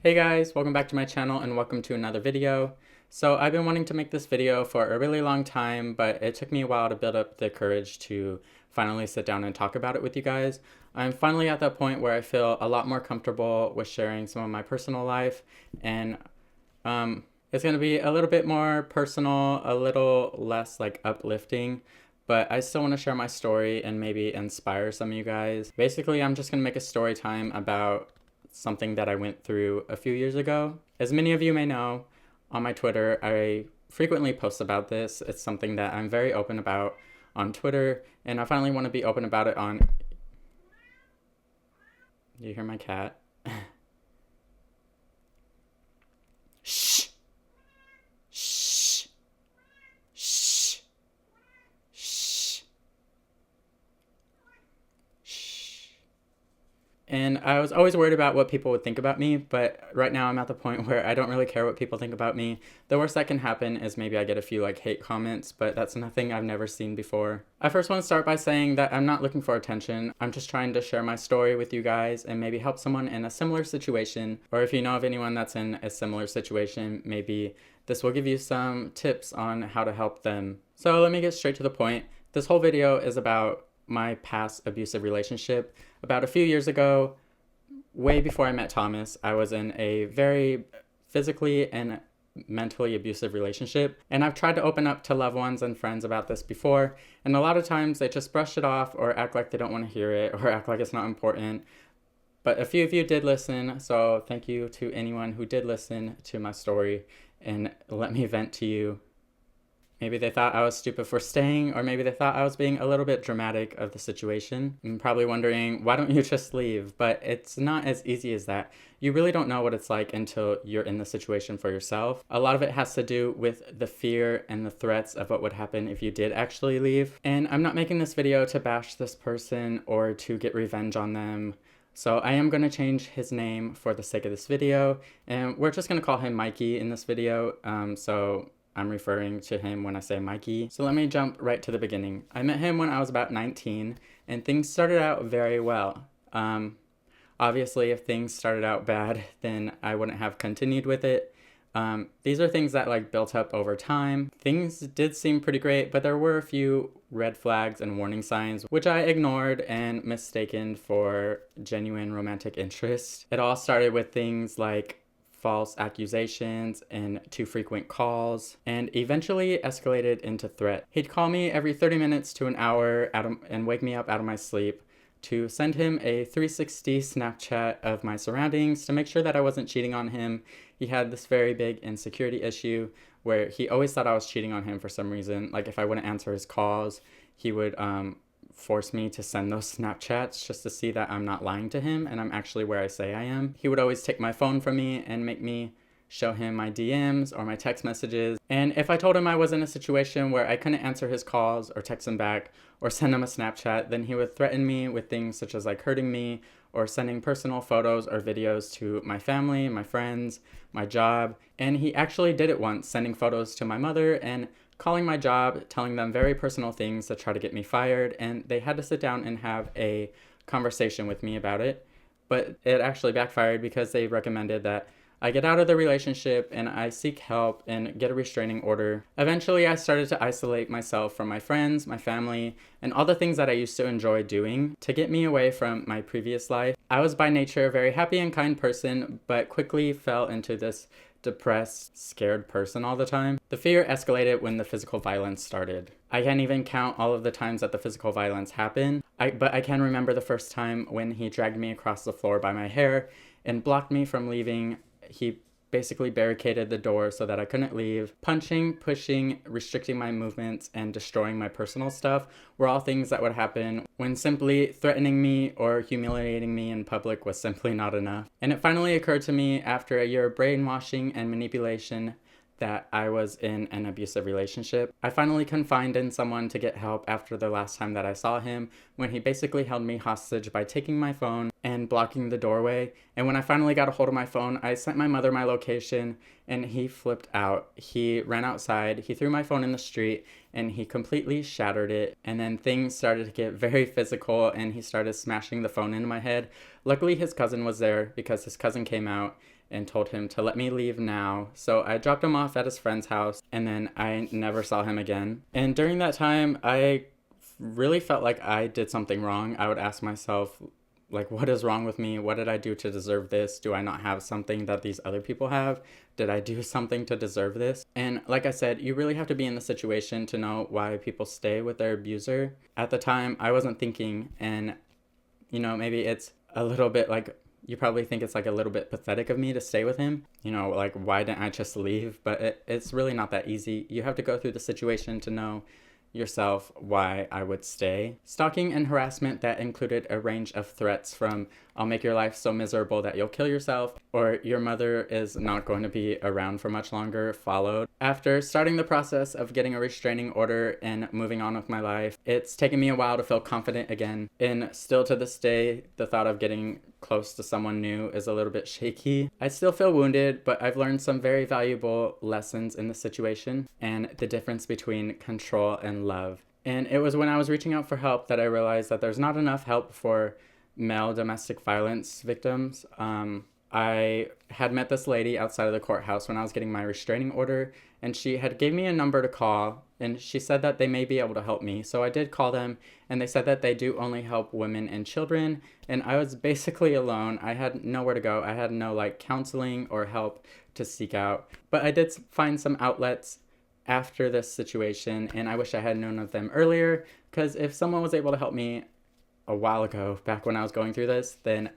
Hey guys, welcome back to my channel and welcome to another video. So I've been wanting to make this video for a really long time, but it took me a while to build up the courage to finally sit down and talk about it with you guys. I'm finally at that point where I feel a lot more comfortable with sharing some of my personal life, and it's going to be a little bit more personal, a little less like uplifting, but I still want to share my story and maybe inspire some of you guys. Basically, I'm just going to make a story time about something that I went through a few years ago. As many of you may know, on my Twitter, I frequently post about this. It's something that I'm very open about on Twitter, and I finally want to be open about it on... You hear my cat? Shh! Shh! Shh! Shh! Shh! And I was always worried about what people would think about me, but right now I'm at the point where I don't really care what people think about me. The worst that can happen is maybe I get a few like hate comments, but that's nothing I've never seen before. I first want to start by saying that I'm not looking for attention. I'm just trying to share my story with you guys and maybe help someone in a similar situation, or if you know of anyone that's in a similar situation, maybe this will give you some tips on how to help them. So let me get straight to the point. This whole video is about my past abusive relationship. About a few years ago, way before I met Thomas, I was in a very physically and mentally abusive relationship, and I've tried to open up to loved ones and friends about this before, and a lot of times they just brush it off or act like they don't want to hear it or act like it's not important. But a few of you did listen, so thank you to anyone who did listen to my story and let me vent to you. Maybe they thought I was stupid for staying, or maybe they thought I was being a little bit dramatic of the situation. I'm probably wondering, why don't you just leave? But it's not as easy as that. You really don't know what it's like until you're in the situation for yourself. A lot of it has to do with the fear and the threats of what would happen if you did actually leave. And I'm not making this video to bash this person or to get revenge on them. So I am going to change his name for the sake of this video, and we're just going to call him Mikey in this video. So I'm referring to him when I say Mikey. So let me jump right to the beginning. I met him when I was about 19, and things started out very well. Obviously, if things started out bad, then I wouldn't have continued with it. These are things that like built up over time. Things did seem pretty great, but there were a few red flags and warning signs, which I ignored and mistaken for genuine romantic interest. It all started with things like false accusations and too frequent calls, and eventually escalated into threat. He'd call me every 30 minutes to an hour and wake me up out of my sleep to send him a 360 Snapchat of my surroundings to make sure that I wasn't cheating on him. He had this very big insecurity issue where he always thought I was cheating on him for some reason. Like if I wouldn't answer his calls, he would force me to send those Snapchats just to see that I'm not lying to him and I'm actually where I say I am. He would always take my phone from me and make me show him my DMs or my text messages. And if I told him I was in a situation where I couldn't answer his calls or text him back or send him a Snapchat, then he would threaten me with things such as like hurting me or sending personal photos or videos to my family, my friends, my job. And he actually did it once, sending photos to my mother and calling my job, telling them very personal things to try to get me fired, and they had to sit down and have a conversation with me about it. But it actually backfired because they recommended that I get out of the relationship and I seek help and get a restraining order. Eventually, I started to isolate myself from my friends, my family, and all the things that I used to enjoy doing to get me away from my previous life. I was by nature a very happy and kind person, but quickly fell into this depressed, scared person all the time. The fear escalated when the physical violence started. I can't even count all of the times that the physical violence happened, but I can remember the first time when he dragged me across the floor by my hair and blocked me from leaving. He basically barricaded the door so that I couldn't leave. Punching, pushing, restricting my movements, and destroying my personal stuff were all things that would happen when simply threatening me or humiliating me in public was simply not enough. And it finally occurred to me after a year of brainwashing and manipulation that I was in an abusive relationship. I finally confided in someone to get help after the last time that I saw him, when he basically held me hostage by taking my phone and blocking the doorway. And when I finally got a hold of my phone, I sent my mother my location and he flipped out. He ran outside, he threw my phone in the street, and he completely shattered it. And then things started to get very physical and he started smashing the phone into my head. Luckily his cousin was there because his cousin came out and told him to let me leave now. So I dropped him off at his friend's house, and then I never saw him again. And during that time, I really felt like I did something wrong. I would ask myself, like, what is wrong with me? What did I do to deserve this? Do I not have something that these other people have? Did I do something to deserve this? And like I said, you really have to be in the situation to know why people stay with their abuser. At the time, I wasn't thinking, and maybe it's a little bit like, you probably think it's like a little bit pathetic of me to stay with him. Like, why didn't I just leave? But it's really not that easy. You have to go through the situation to know yourself why I would stay. Stalking and harassment that included a range of threats from "I'll make your life so miserable that you'll kill yourself," or "your mother is not going to be around for much longer" followed. After starting the process of getting a restraining order and moving on with my life, it's taken me a while to feel confident again. And still to this day, the thought of getting close to someone new is a little bit shaky. I still feel wounded, but I've learned some very valuable lessons in the situation and the difference between control and love. And it was when I was reaching out for help that I realized that there's not enough help for male domestic violence victims. I had met this lady outside of the courthouse when I was getting my restraining order, and she had gave me a number to call, and she said that they may be able to help me. So I did call them, and they said that they do only help women and children, and I was basically alone. I had nowhere to go. I had no counseling or help to seek out. But I did find some outlets after this situation, and I wish I had known of them earlier, because if someone was able to help me a while ago, back when I was going through this, then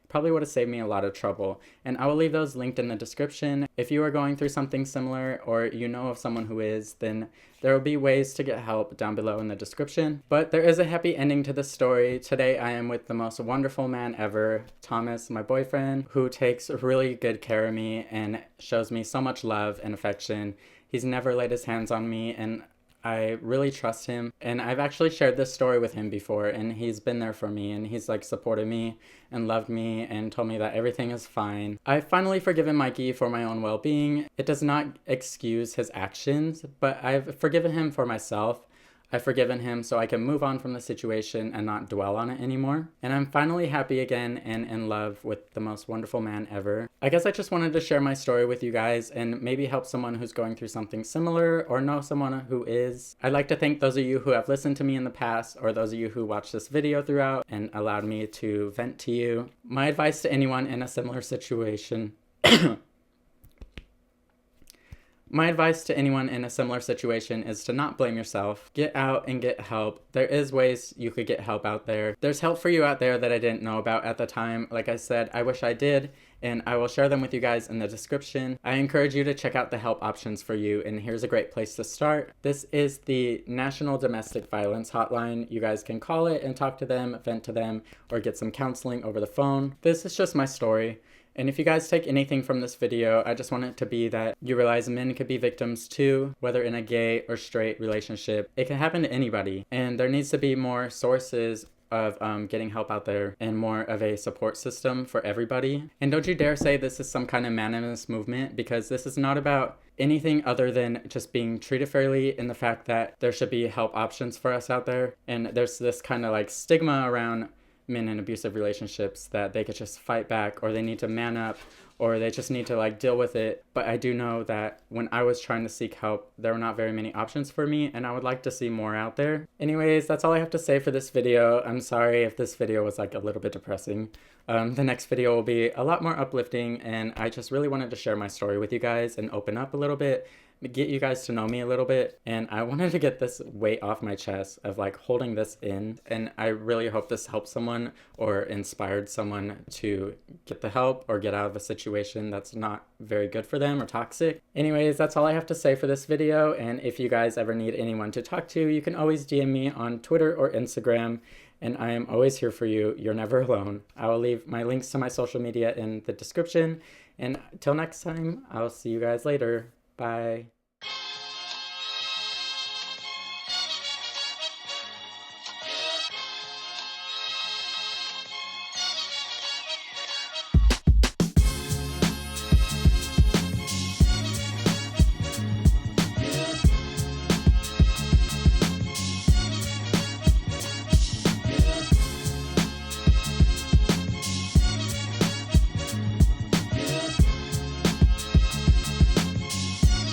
probably would have saved me a lot of trouble. And I will leave those linked in the description. If you are going through something similar, or you know of someone who is, then there will be ways to get help down below in the description. But there is a happy ending to this story. Today I am with the most wonderful man ever, Thomas, my boyfriend, who takes really good care of me and shows me so much love and affection. He's never laid his hands on me, and I really trust him, and I've actually shared this story with him before, and he's been there for me, and he's supported me and loved me and told me that everything is fine. I've finally forgiven Mikey for my own well-being. It does not excuse his actions, but I've forgiven him for myself. I've forgiven him so I can move on from the situation and not dwell on it anymore. And I'm finally happy again and in love with the most wonderful man ever. I guess I just wanted to share my story with you guys and maybe help someone who's going through something similar or know someone who is. I'd like to thank those of you who have listened to me in the past, or those of you who watched this video throughout and allowed me to vent to you. My advice to anyone in a similar situation My advice to anyone in a similar situation is to not blame yourself. Get out and get help. There is ways you could get help out there. There's help for you out there that I didn't know about at the time. Like I said, I wish I did, and I will share them with you guys in the description. I encourage you to check out the help options for you, and here's a great place to start. This is the National Domestic Violence Hotline. You guys can call it and talk to them, vent to them, or get some counseling over the phone. This is just my story. And if you guys take anything from this video, I just want it to be that you realize men could be victims too, whether in a gay or straight relationship. It can happen to anybody. And there needs to be more sources of getting help out there and more of a support system for everybody. And don't you dare say this is some kind of manifest movement, because this is not about anything other than just being treated fairly, and the fact that there should be help options for us out there. And there's this kind of like stigma around men in abusive relationships that they could just fight back, or they need to man up, or they just need to like deal with it. But I do know that when I was trying to seek help, there were not very many options for me, and I would like to see more out there. Anyways, that's all I have to say for this video. I'm sorry if this video was like a little bit depressing. The next video will be a lot more uplifting, and I just really wanted to share my story with you guys and open up a little bit, get you guys to know me a little bit, and I wanted to get this weight off my chest of like holding this in, and I really hope this helped someone or inspired someone to get the help or get out of a situation that's not very good for them or toxic. Anyways, that's all I have to say for this video, and if you guys ever need anyone to talk to, you can always DM me on Twitter or Instagram, and I am always here for you. You're never alone. I will leave my links to my social media in the description, and till next time, I'll see you guys later. Bye.